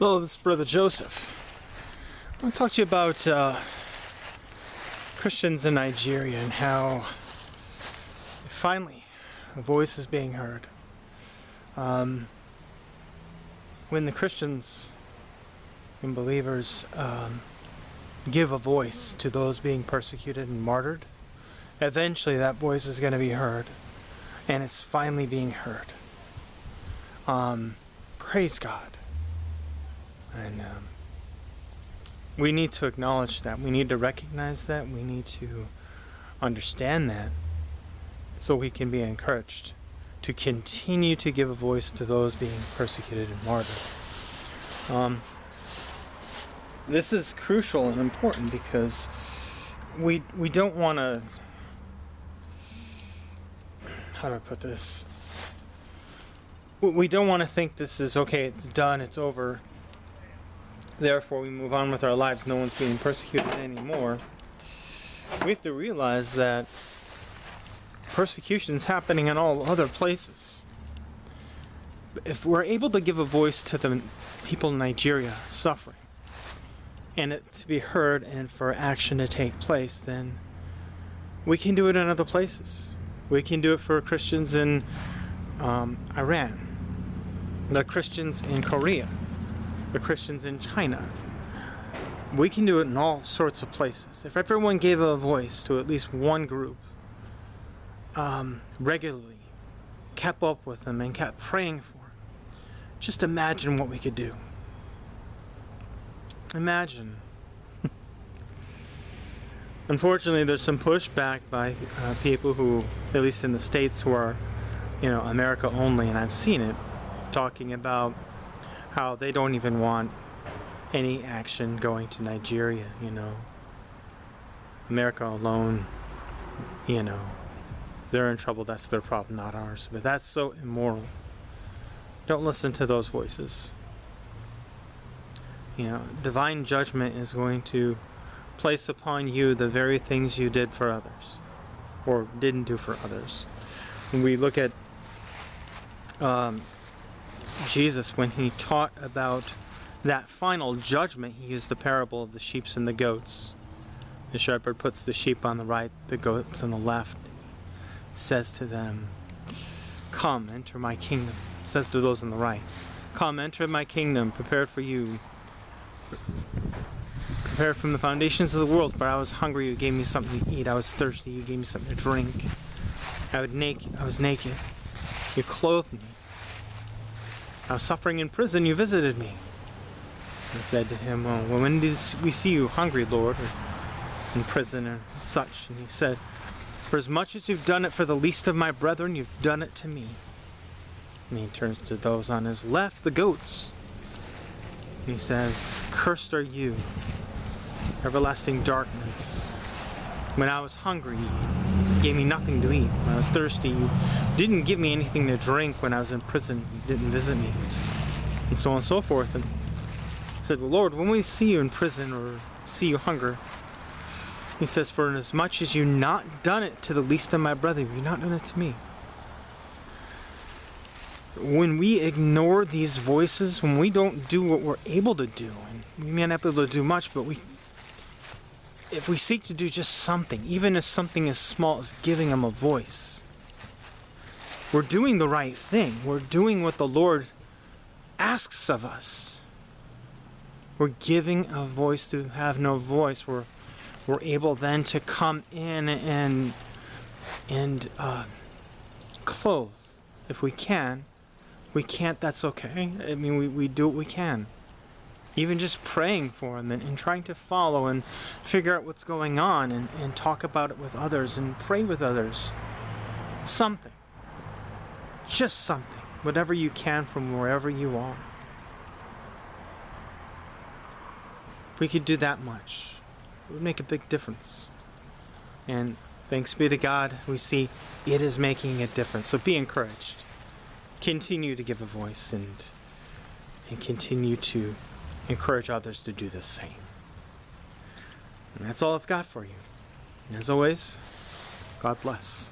Hello, this is Brother Joseph. I want to talk to you about Christians in Nigeria and how finally a voice is being heard. When the Christians and believers give a voice to those being persecuted and martyred, eventually that voice is going to be heard, and it's finally being heard. Praise God. And we need to acknowledge that. We need to recognize that. We need to understand that so we can be encouraged to continue to give a voice to those being persecuted and martyred. This is crucial and important because we don't want to, how do I put this? We don't want to think this is okay, it's done, it's over. Therefore, we move on with our lives. No one's being persecuted anymore. We have to realize that persecution is happening in all other places. If we're able to give a voice to the people in Nigeria suffering, and it to be heard and for action to take place, then we can do it in other places. We can do it for Christians in Iran, the Christians in Korea, the Christians in China. We can do it in all sorts of places. If everyone gave a voice to at least one group regularly, kept up with them and kept praying for them, just imagine what we could do. Imagine. Unfortunately, there's some pushback by people who, at least in the States, who are, America only, and I've seen it, talking about how they don't even want any action going to Nigeria, America alone, they're in trouble, that's their problem, not ours. But that's so immoral. Don't listen to those voices. Divine judgment is going to place upon you the very things you did for others, or didn't do for others. When we look at Jesus, when he taught about that final judgment, he used the parable of the sheep and the goats. The shepherd puts the sheep on the right, the goats on the left. He says to them, "Come, enter my kingdom." He says to those on the right, "Come, enter my kingdom, prepared for you. Prepared from the foundations of the world, for I was hungry, you gave me something to eat. I was thirsty, you gave me something to drink. I was naked, you clothed me. I was suffering in prison, you visited me." He said to him, "Well, when did we see you hungry, Lord, or in prison or such?" And he said, "For as much as you've done it for the least of my brethren, you've done it to me." And he turns to those on his left, the goats. And he says, "Cursed are you, everlasting darkness. When I was hungry, you gave me nothing to eat. When I was thirsty, you didn't give me anything to drink. When I was in prison, you didn't visit me." And so on and so forth. And he said, "Well, Lord, when we see you in prison or see you hunger," he says, "For as much as you've not done it to the least of my brethren, you've not done it to me." So when we ignore these voices, when we don't do what we're able to do, and we may not be able to do much, but if we seek to do just something, even as something as small as giving them a voice, we're doing the right thing. We're doing what the Lord asks of us. We're giving a voice to have no voice. We're able then to come in and clothe, if we can. We can't, that's okay. I mean, we do what we can. Even just praying for them and trying to follow and figure out what's going on and talk about it with others and pray with others. Something. Just something. Whatever you can from wherever you are. If we could do that much, it would make a big difference. And thanks be to God, we see it is making a difference. So be encouraged. Continue to give a voice and continue to encourage others to do the same. And that's all I've got for you. And as always, God bless.